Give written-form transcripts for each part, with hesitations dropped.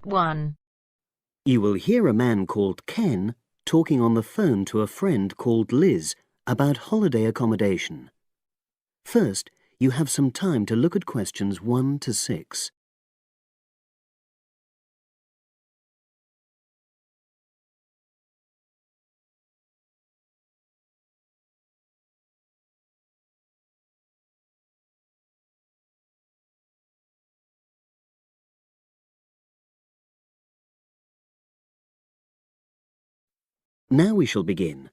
Part 1. You will hear a man called Ken talking on the phone to a friend called Liz about holiday accommodation. First, you have some time to look at questions 1 to 6. Now we shall begin.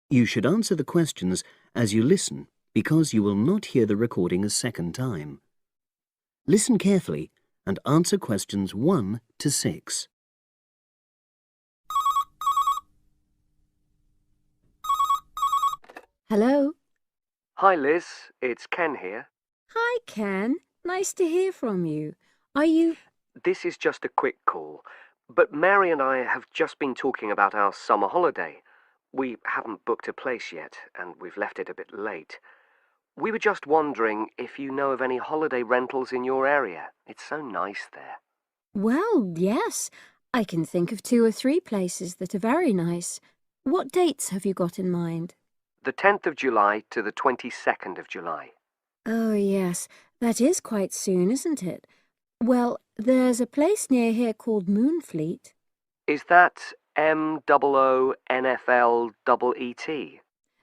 You should answer the questions as you listen because you will not hear the recording a second time. Listen carefully and answer questions 1 to 6. Hello. Hi Liz, it's Ken here. Hi, Ken. Nice to hear from you. Are you... This is just a quick call, but Mary and I have just been talking about our summer holiday. We haven't booked a place yet, and we've left it a bit late. We were just wondering if you know of any holiday rentals in your area. It's so nice there. Well, yes. I can think of 2 or 3 places that are very nice. What dates have you got in mind? The 10th of July to the 22nd of July. Oh, yes. That is quite soon, isn't it? Well, there's a place near here called Moonfleet. Is that MOONFLEET?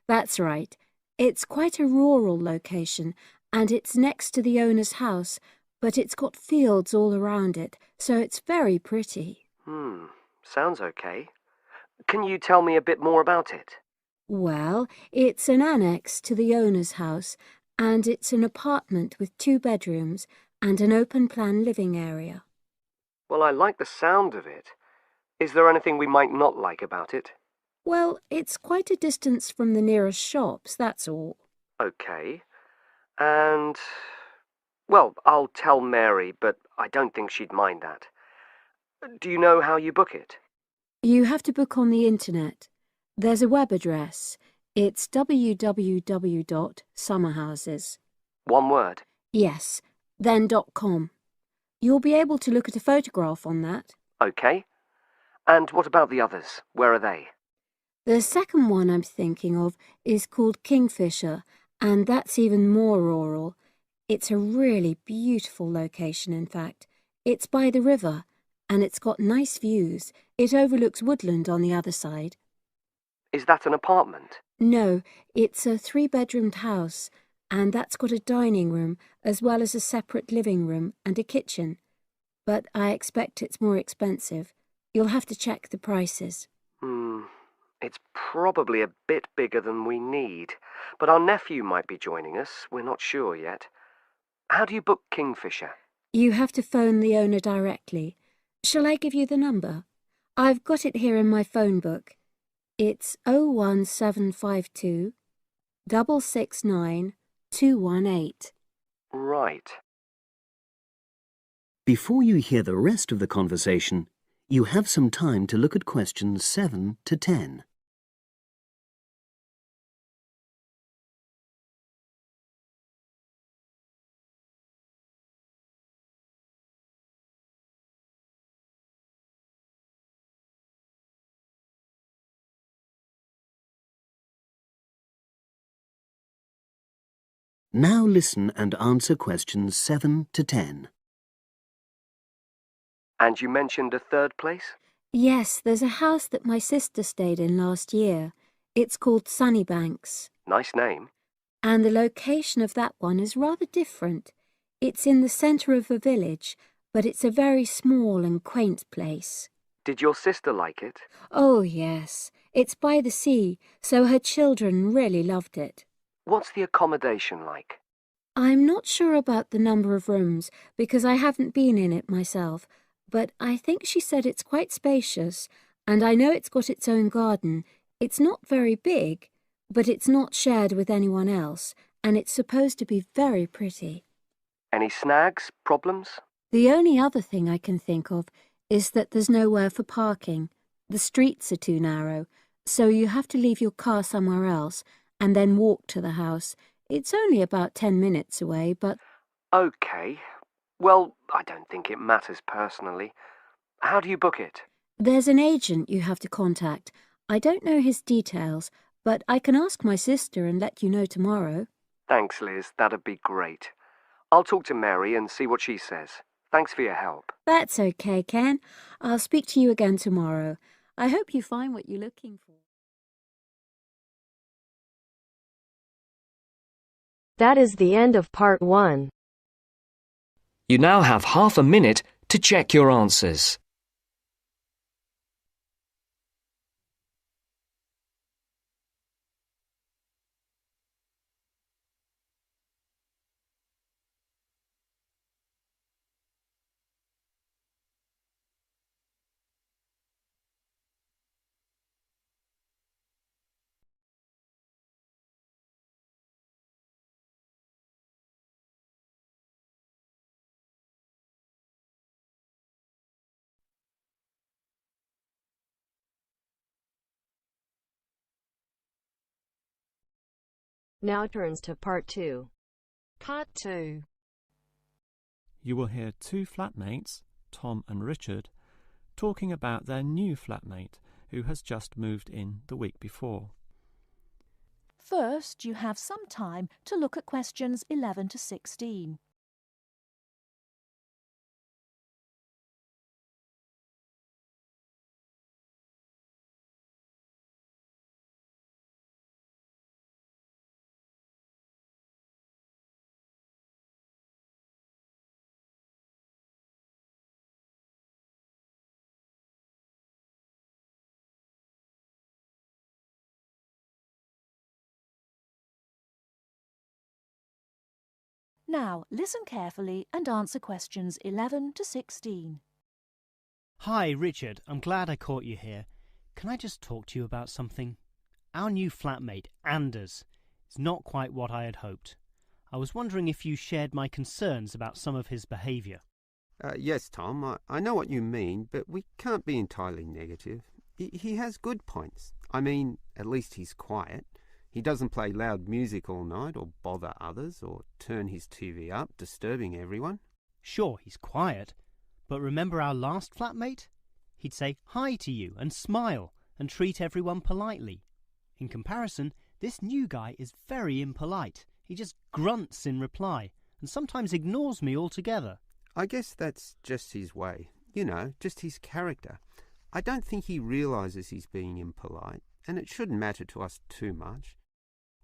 That's right. It's quite a rural location, and it's next to the owner's house, but it's got fields all around it, so it's very pretty. Sounds okay. Can you tell me a bit more about it? Well, it's an annex to the owner's house, and it's an apartment with 2 bedrooms and an open-plan living area. Well, I like the sound of it. Is there anything we might not like about it? Well, it's quite a distance from the nearest shops, that's all. Okay. And... well, I'll tell Mary, but I don't think she'd mind that. Do you know how you book it? You have to book on the internet. There's a web address. It's www.summerhouses. One word? Yes, then .com. You'll be able to look at a photograph on that. Okay. And what about the others? Where are they? The second one I'm thinking of is called Kingfisher, and that's even more rural. It's a really beautiful location, in fact. It's by the river, and it's got nice views. It overlooks woodland on the other side. Is that an apartment? No, it's a 3-bedroomed house, and that's got a dining room as well as a separate living room and a kitchen. But I expect it's more expensive. You'll have to check the prices. It's probably a bit bigger than we need, but our nephew might be joining us. We're not sure yet. How do you book Kingfisher? You have to phone the owner directly. Shall I give you the number? I've got it here in my phone book. It's 01752 669 218. Right. Before you hear the rest of the conversation, you have some time to look at questions 7 to 10. Now listen and answer questions 7 to 10. And you mentioned a third place? Yes, there's a house that my sister stayed in last year. It's called Sunnybanks. Nice name. And the location of that one is rather different. It's in the centre of a village, but it's a very small and quaint place. Did your sister like it? Oh, yes. It's by the sea, so her children really loved it. What's the accommodation like? I'm not sure about the number of rooms, because I haven't been in it myself, but I think she said it's quite spacious, and I know it's got its own garden. It's not very big, but it's not shared with anyone else, and it's supposed to be very pretty. Any snags? Problems? The only other thing I can think of is that there's nowhere for parking. The streets are too narrow, so you have to leave your car somewhere else and then walk to the house. It's only about 10 minutes away, but... Okay. Well, I don't think it matters personally. How do you book it? There's an agent you have to contact. I don't know his details, but I can ask my sister and let you know tomorrow. Thanks, Liz. That'd be great. I'll talk to Mary and see what she says. Thanks for your help. That's okay, Ken. I'll speak to you again tomorrow. I hope you find what you're looking for. That is the end of part 1. You now have half a minute to check your answers. Now turns to part 2. Part 2. You will hear two flatmates, Tom and Richard, talking about their new flatmate who has just moved in the week before. First, you have some time to look at questions 11 to 16. Now, listen carefully and answer questions 11 to 16. Hi, Richard. I'm glad I caught you here. Can I just talk to you about something? Our new flatmate, Anders, is not quite what I had hoped. I was wondering if you shared my concerns about some of his behaviour. Yes, Tom, I know what you mean, but we can't be entirely negative. He has good points. I mean, at least he's quiet. He doesn't play loud music all night or bother others or turn his TV up, disturbing everyone. Sure, he's quiet, but remember our last flatmate? He'd say hi to you and smile and treat everyone politely. In comparison, this new guy is very impolite. He just grunts in reply and sometimes ignores me altogether. I guess that's just his way. You know, just his character. I don't think he realises he's being impolite, and it shouldn't matter to us too much.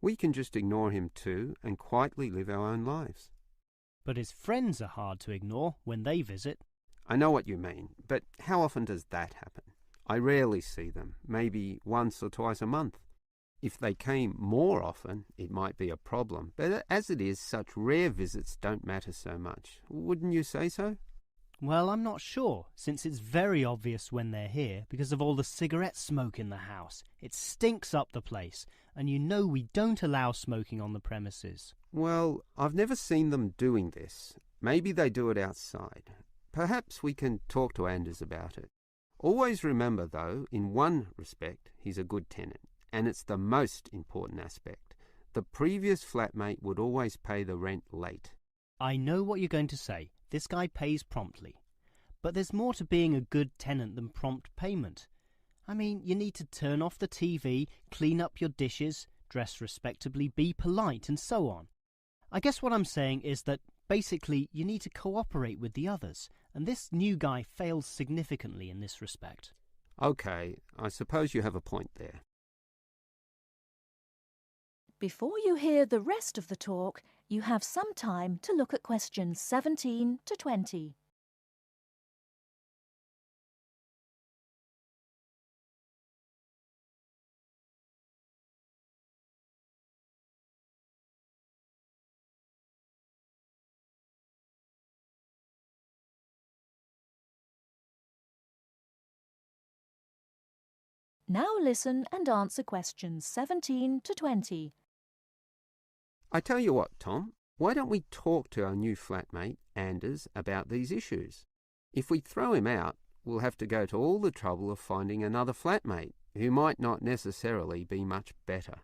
We can just ignore him too and quietly live our own lives. But his friends are hard to ignore when they visit. I know what you mean, but how often does that happen? I rarely see them, maybe once or twice a month. If they came more often, it might be a problem, but as it is, such rare visits don't matter so much. Wouldn't you say so? Well, I'm not sure, since it's very obvious when they're here because of all the cigarette smoke in the house. It stinks up the place, and you know we don't allow smoking on the premises. Well, I've never seen them doing this. Maybe they do it outside. Perhaps we can talk to Anders about it. Always remember, though, in one respect, he's a good tenant, and it's the most important aspect. The previous flatmate would always pay the rent late. I know what you're going to say. This guy pays promptly. But there's more to being a good tenant than prompt payment. I mean, you need to turn off the TV, clean up your dishes, dress respectably, be polite, and so on. I guess what I'm saying is that basically you need to cooperate with the others, and this new guy fails significantly in this respect. Okay, I suppose you have a point there. Before you hear the rest of the talk, you have some time to look at questions 17 to 20. Now listen and answer questions 17 to 20. I tell you what, Tom, why don't we talk to our new flatmate, Anders, about these issues? If we throw him out, we'll have to go to all the trouble of finding another flatmate who might not necessarily be much better.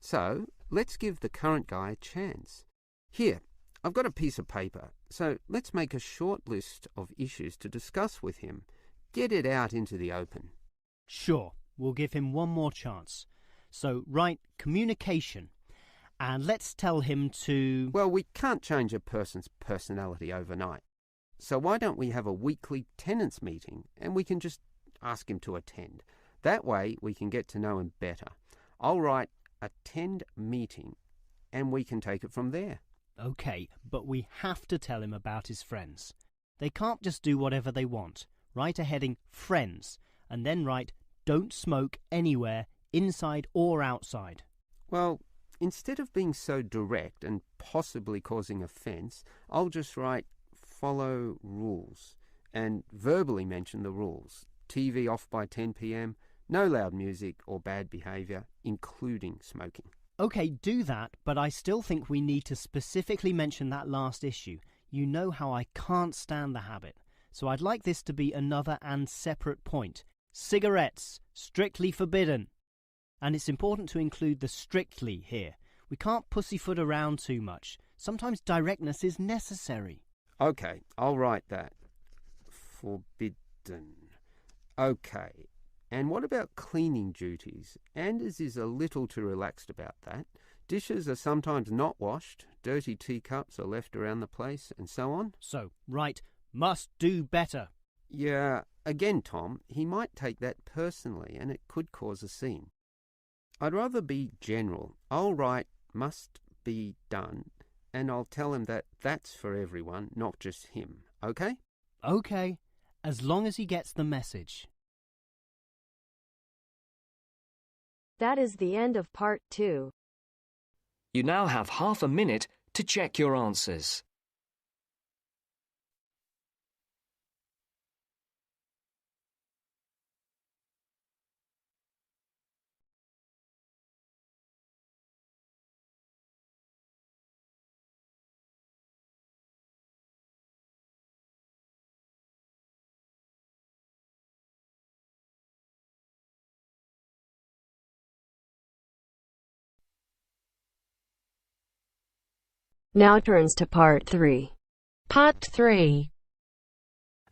So, let's give the current guy a chance. Here, I've got a piece of paper, so let's make a short list of issues to discuss with him. Get it out into the open. Sure, we'll give him one more chance. So write communication, and let's tell him to... Well, we can't change a person's personality overnight. So why don't we have a weekly tenants meeting and we can just ask him to attend. That way we can get to know him better. I'll write attend meeting and we can take it from there. OK, but we have to tell him about his friends. They can't just do whatever they want. Write a heading friends and then write don't smoke anywhere, inside or outside. Well, instead of being so direct and possibly causing offence, I'll just write follow rules and verbally mention the rules. TV off by 10 p.m, no loud music or bad behaviour, including smoking. OK, do that, but I still think we need to specifically mention that last issue. You know how I can't stand the habit, so I'd like this to be another and separate point. Cigarettes, strictly forbidden. And it's important to include the strictly here. We can't pussyfoot around too much. Sometimes directness is necessary. OK, I'll write that. Forbidden. OK. And what about cleaning duties? Anders is a little too relaxed about that. Dishes are sometimes not washed, dirty teacups are left around the place, and so on. So, write, must do better. Yeah, again, Tom, he might take that personally and it could cause a scene. I'd rather be general. I'll write must be done and I'll tell him that that's for everyone, not just him. OK? OK, as long as he gets the message. That is the end of part 2. You now have half a minute to check your answers. Now turns to part 3. Part 3.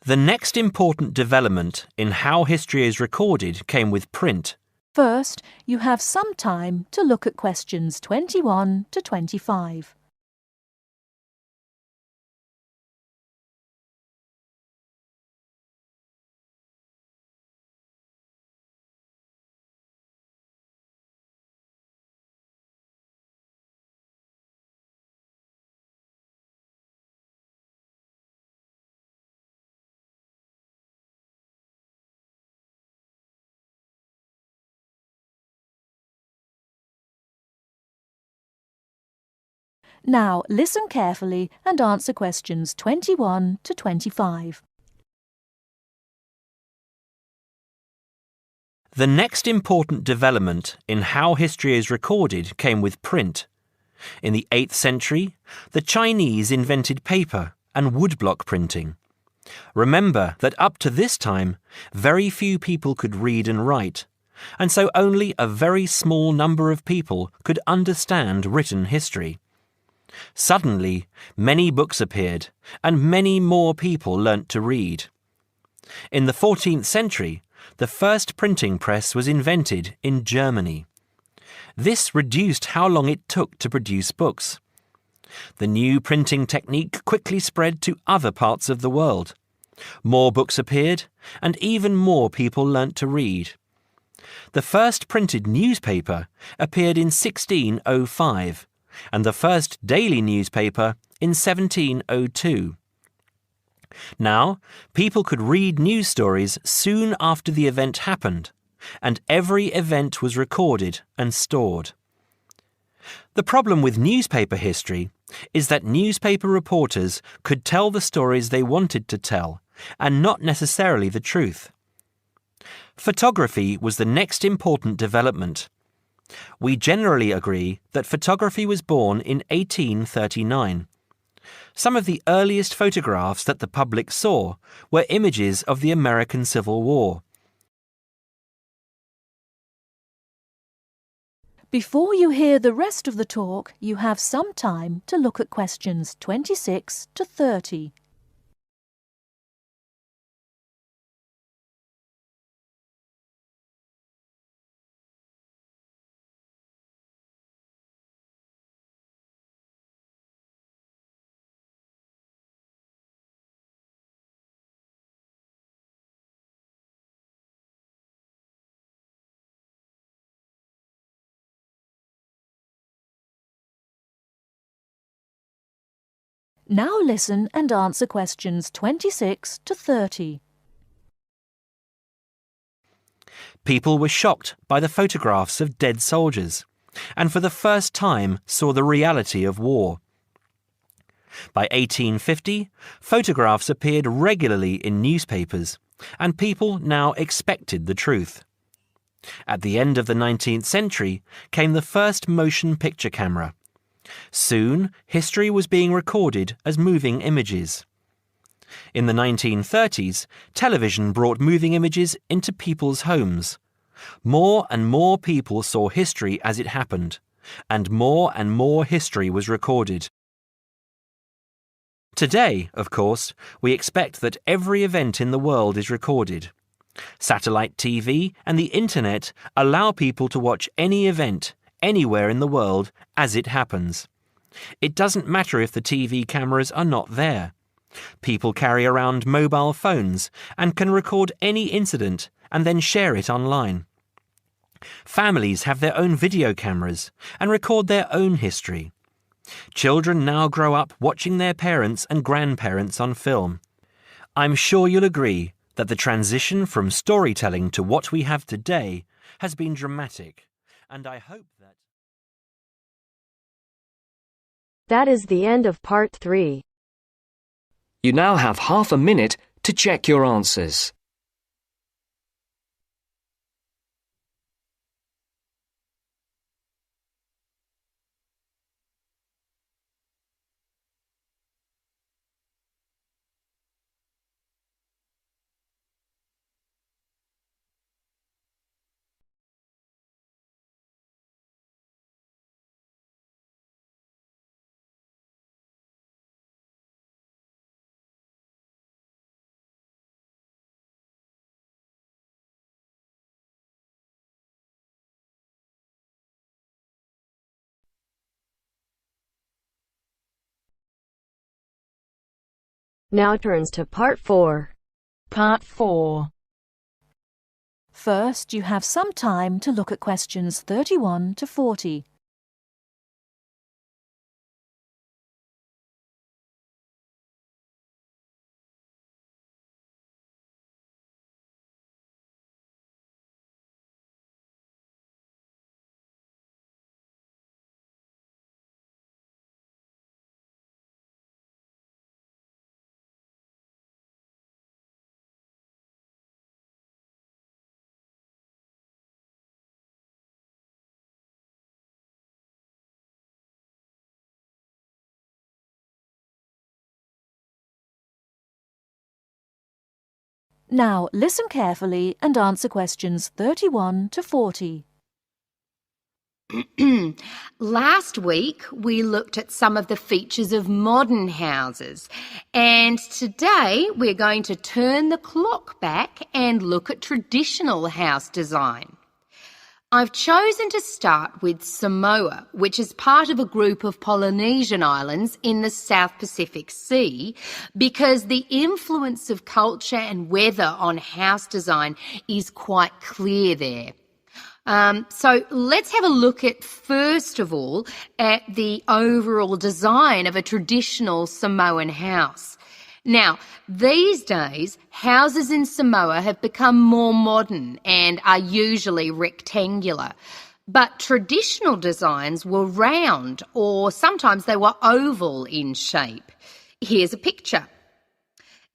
The next important development in how history is recorded came with print. First, you have some time to look at questions 21 to 25. Now listen carefully and answer questions 21 to 25. The next important development in how history is recorded came with print. In the 8th century, the Chinese invented paper and woodblock printing. Remember that up to this time, very few people could read and write, and so only a very small number of people could understand written history. Suddenly, many books appeared, and many more people learnt to read. In the 14th century, the first printing press was invented in Germany. This reduced how long it took to produce books. The new printing technique quickly spread to other parts of the world. More books appeared, and even more people learnt to read. The first printed newspaper appeared in 1605, and the first daily newspaper in 1702. Now, people could read news stories soon after the event happened, and every event was recorded and stored. The problem with newspaper history is that newspaper reporters could tell the stories they wanted to tell, and not necessarily the truth. Photography was the next important development. We generally agree that photography was born in 1839. Some of the earliest photographs that the public saw were images of the American Civil War. Before you hear the rest of the talk, you have some time to look at questions 26 to 30. Now listen and answer questions 26 to 30. People were shocked by the photographs of dead soldiers, and for the first time saw the reality of war. By 1850, photographs appeared regularly in newspapers, and people now expected the truth. At the end of the 19th century came the first motion picture camera. Soon, history was being recorded as moving images. In the 1930s, television brought moving images into people's homes. More and more people saw history as it happened, and more history was recorded. Today, of course, we expect that every event in the world is recorded. Satellite TV and the Internet allow people to watch any event, anywhere in the world, as it happens. It doesn't matter if the TV cameras are not there. People carry around mobile phones and can record any incident and then share it online. Families have their own video cameras and record their own history. Children now grow up watching their parents and grandparents on film. I'm sure you'll agree that the transition from storytelling to what we have today has been dramatic, and I hope that... That is the end of part 3. You now have half a minute to check your answers. Now turns to part 4. Part 4. First, you have some time to look at questions 31 to 40. Now listen carefully and answer questions 31 to 40. Last week we looked at some of the features of modern houses, and today we're going to turn the clock back and look at traditional house design. I've chosen to start with Samoa, which is part of a group of Polynesian islands in the South Pacific Sea, because the influence of culture and weather on house design is quite clear there. So let's have a look at, first of all, at the overall design of a traditional Samoan house. Now, these days, houses in Samoa have become more modern and are usually rectangular. But traditional designs were round, or sometimes they were oval in shape. Here's a picture.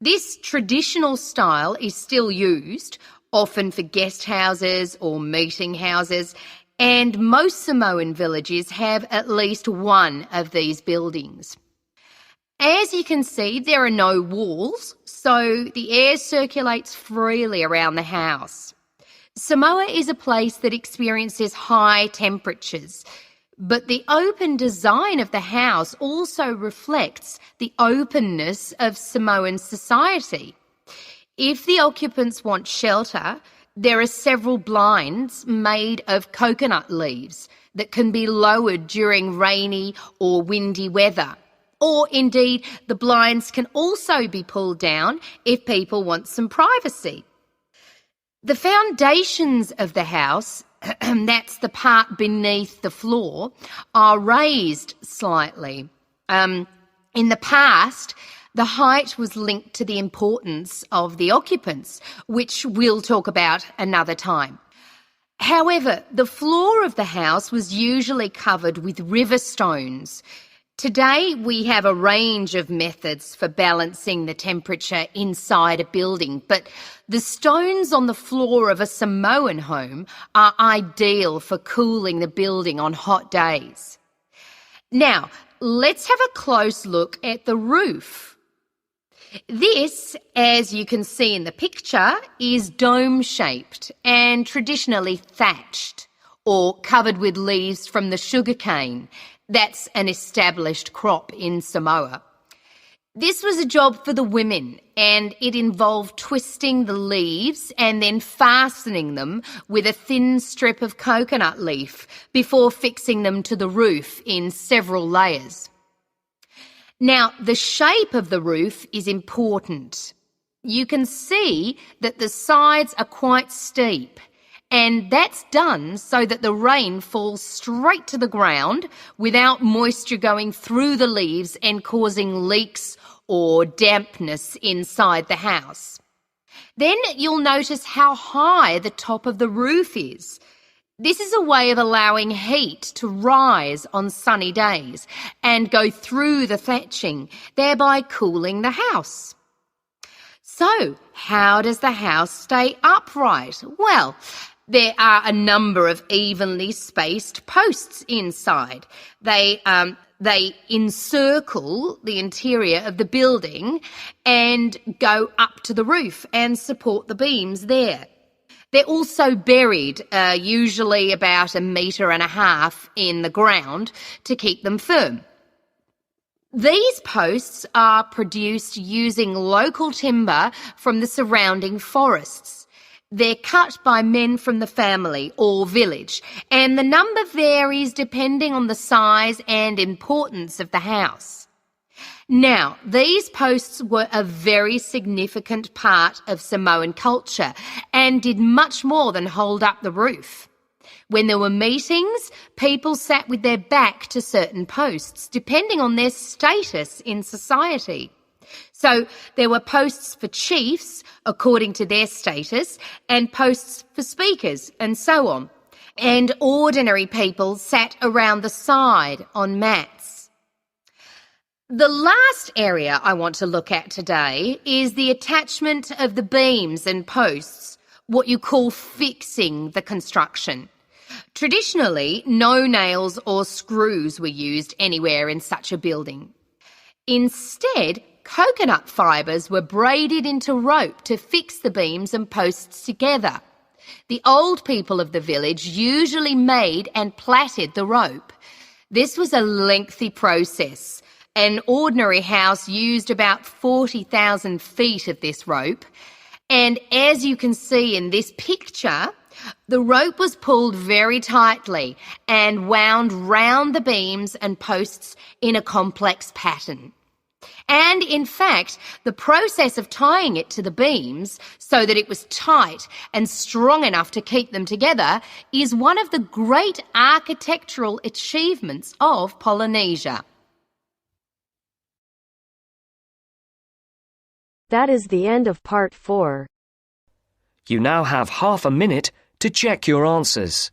This traditional style is still used, often for guest houses or meeting houses, and most Samoan villages have at least one of these buildings. As you can see, there are no walls, so the air circulates freely around the house. Samoa is a place that experiences high temperatures, but the open design of the house also reflects the openness of Samoan society. If the occupants want shelter, there are several blinds made of coconut leaves that can be lowered during rainy or windy weather. Or indeed, the blinds can also be pulled down if people want some privacy. The foundations of the house, that's the part beneath the floor, are raised slightly. In the past, the height was linked to the importance of the occupants, which we'll talk about another time. However, the floor of the house was usually covered with river stones. Today, we have a range of methods for balancing the temperature inside a building, but the stones on the floor of a Samoan home are ideal for cooling the building on hot days. Now, let's have a close look at the roof. This, as you can see in the picture, is dome-shaped and traditionally thatched or covered with leaves from the sugarcane. That's an established crop in Samoa. This was a job for the women, and it involved twisting the leaves and then fastening them with a thin strip of coconut leaf before fixing them to the roof in several layers. Now, the shape of the roof is important. You can see that the sides are quite steep, and that's done so that the rain falls straight to the ground without moisture going through the leaves and causing leaks or dampness inside the house. Then you'll notice how high the top of the roof is. This is a way of allowing heat to rise on sunny days and go through the thatching, thereby cooling the house. So, how does the house stay upright? Well, there are a number of evenly spaced posts inside. They encircle the interior of the building and go up to the roof and support the beams there. They're also buried, usually about 1.5 meters in the ground to keep them firm. These posts are produced using local timber from the surrounding forests. They're cut by men from the family or village, and the number varies depending on the size and importance of the house. Now, these posts were a very significant part of Samoan culture and did much more than hold up the roof. When there were meetings, people sat with their back to certain posts, depending on their status in society. So there were posts for chiefs, according to their status, and posts for speakers, and so on. And ordinary people sat around the side on mats. The last area I want to look at today is the attachment of the beams and posts, what you call fixing the construction. Traditionally, no nails or screws were used anywhere in such a building. Instead, coconut fibres were braided into rope to fix the beams and posts together. The old people of the village usually made and plaited the rope. This was a lengthy process. An ordinary house used about 40,000 feet of this rope, and as you can see in this picture, the rope was pulled very tightly and wound round the beams and posts in a complex pattern. And in fact, the process of tying it to the beams so that it was tight and strong enough to keep them together is one of the great architectural achievements of Polynesia. That is the end of part 4. You now have half a minute to check your answers.